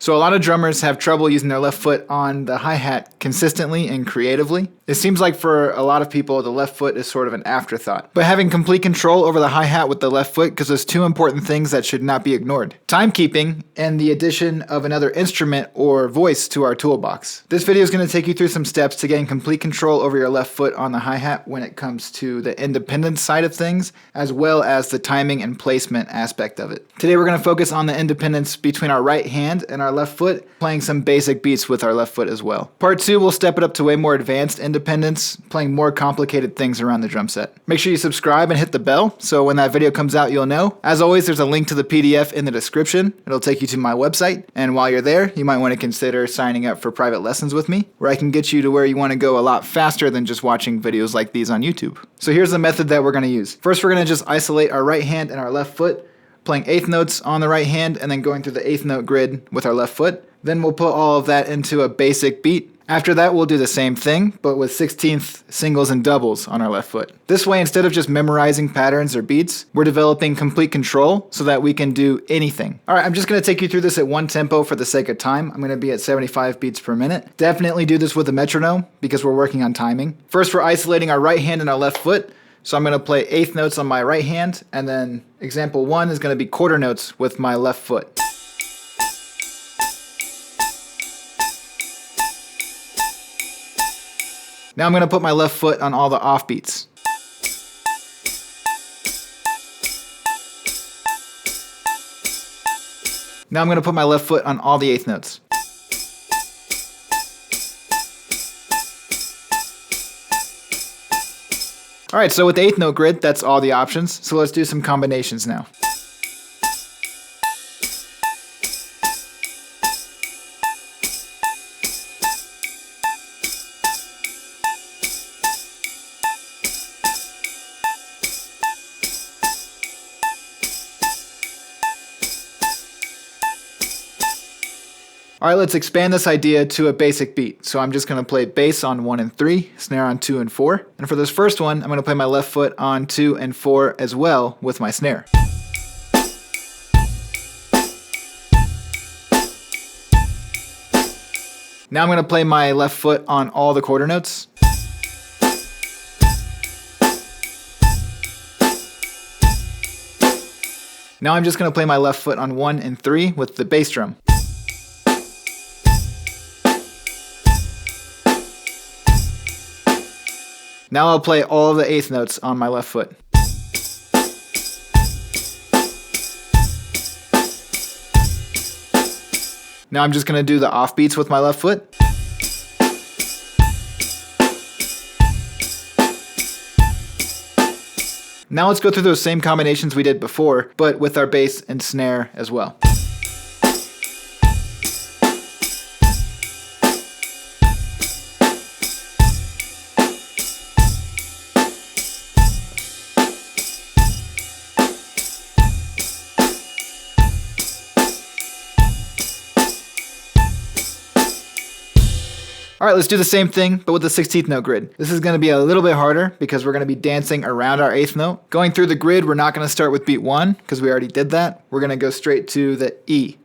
So a lot of drummers have trouble using their left foot on the hi-hat consistently and creatively. It seems like for a lot of people, the left foot is sort of an afterthought. But having complete control over the hi-hat with the left foot gives us two important things that should not be ignored: timekeeping and the addition of another instrument or voice to our toolbox. This video is going to take you through some steps to gain complete control over your left foot on the hi-hat when it comes to the independence side of things, as well as the timing and placement aspect of it. Today we're going to focus on the independence between our right hand and our left foot, playing some basic beats with our left foot as well. Part 2, we'll step it up to way more advanced independence, playing more complicated things around the drum set. Make sure you subscribe and hit the bell so when that video comes out you'll know. As always, there's a link to the PDF in the description. It'll take you to my website, and while you're there you might want to consider signing up for private lessons with me, where I can get you to where you want to go a lot faster than just watching videos like these on YouTube. So here's the method that we're going to use. First, we're going to just isolate our right hand and our left foot, playing eighth notes on the right hand and then going through the eighth note grid with our left foot. Then we'll put all of that into a basic beat. After that, we'll do the same thing, but with 16th singles and doubles on our left foot. This way, instead of just memorizing patterns or beats, we're developing complete control so that we can do anything. All right, I'm just going to take you through this at one tempo for the sake of time. I'm going to be at 75 beats per minute. Definitely do this with a metronome because we're working on timing. First, we're isolating our right hand and our left foot. So I'm going to play eighth notes on my right hand, and then example 1 is going to be quarter notes with my left foot. Now I'm going to put my left foot on all the offbeats. Now I'm going to put my left foot on all the eighth notes. Alright, so with the eighth note grid, that's all the options. So let's do some combinations now. Alright, let's expand this idea to a basic beat. So I'm just going to play bass on 1 and 3, snare on 2 and 4. And for this first one, I'm going to play my left foot on 2 and 4 as well with my snare. Now I'm going to play my left foot on all the quarter notes. Now I'm just going to play my left foot on 1 and 3 with the bass drum. Now I'll play all the eighth notes on my left foot. Now I'm just going to do the offbeats with my left foot. Now let's go through those same combinations we did before, but with our bass and snare as well. Alright, let's do the same thing, but with the 16th note grid. This is going to be a little bit harder because we're going to be dancing around our eighth note. Going through the grid, we're not going to start with beat 1 because we already did that. We're going to go straight to the E.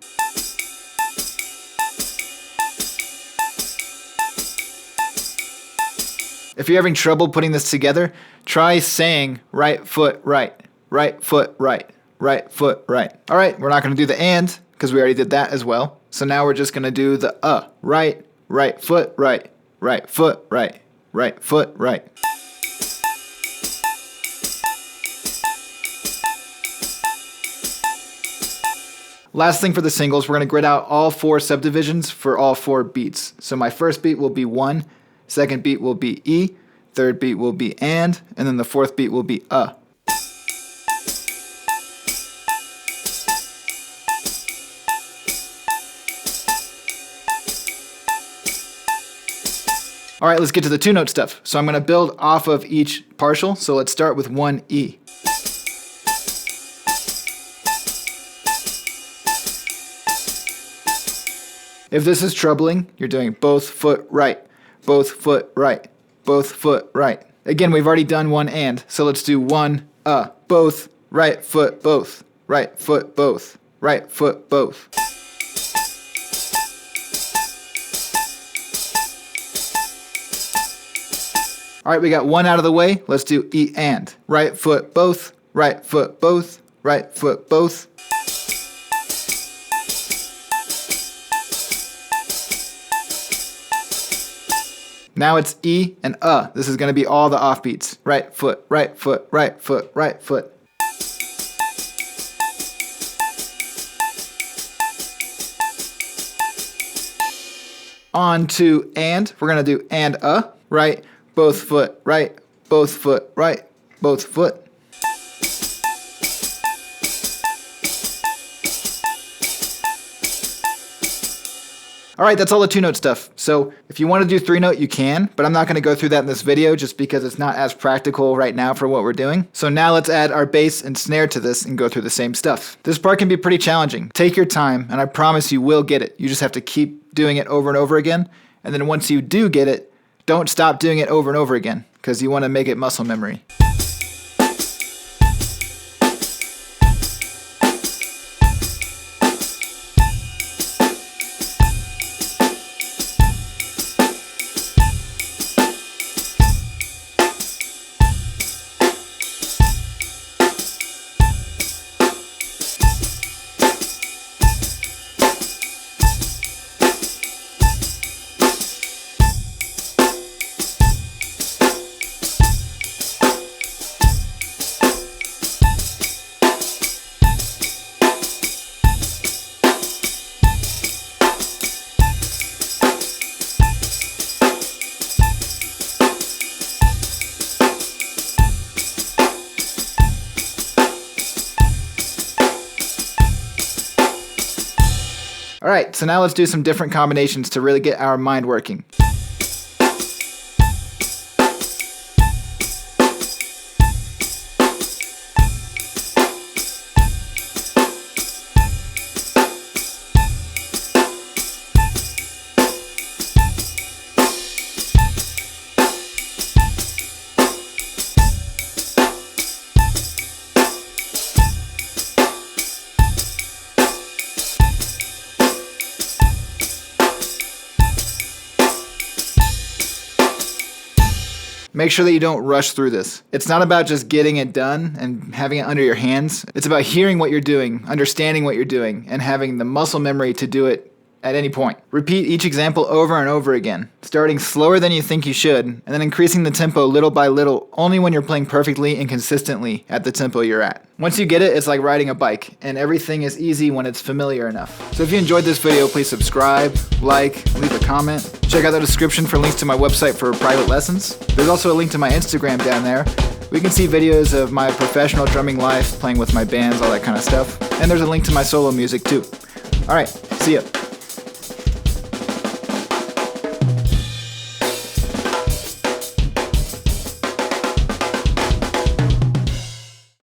If you're having trouble putting this together, try saying right foot right, right foot right, right foot right. Alright, we're not going to do the and because we already did that as well. So now we're just going to do the right, right foot right, right foot right, right foot right. Last thing for the singles, we're going to grid out all 4 subdivisions for all 4 beats. So my first beat will be 1, second beat will be E, third beat will be and then the fourth beat will be Alright, let's get to the 2-note stuff. So I'm going to build off of each partial. So let's start with 1 E. If this is troubling, you're doing both foot right, both foot right, both foot right. Again, we've already done 1 and, so let's do 1 both, right foot both, right foot both, right foot both. All right, we got one out of the way. Let's do E and. Right foot both, right foot both, right foot both. Now it's E and This is going to be all the offbeats. Right foot, right foot, right foot, right foot. On to and. We're going to do and right, both foot, right, both foot, right, both foot. All right, that's all the 2-note stuff. So if you want to do 3-note, you can, but I'm not going to go through that in this video just because it's not as practical right now for what we're doing. So now let's add our bass and snare to this and go through the same stuff. This part can be pretty challenging. Take your time, and I promise you will get it. You just have to keep doing it over and over again. And then once you do get it, don't stop doing it over and over again because you want to make it muscle memory. All right, so now let's do some different combinations to really get our mind working. Make sure that you don't rush through this. It's not about just getting it done and having it under your hands. It's about hearing what you're doing, understanding what you're doing, and having the muscle memory to do it at any point. Repeat each example over and over again, starting slower than you think you should, and then increasing the tempo little by little only when you're playing perfectly and consistently at the tempo you're at. Once you get it, it's like riding a bike, and everything is easy when it's familiar enough. So if you enjoyed this video, please subscribe, like, leave a comment. Check out the description for links to my website for private lessons. There's also a link to my Instagram down there. We can see videos of my professional drumming life, playing with my bands, all that kind of stuff. And there's a link to my solo music too. All right, see ya.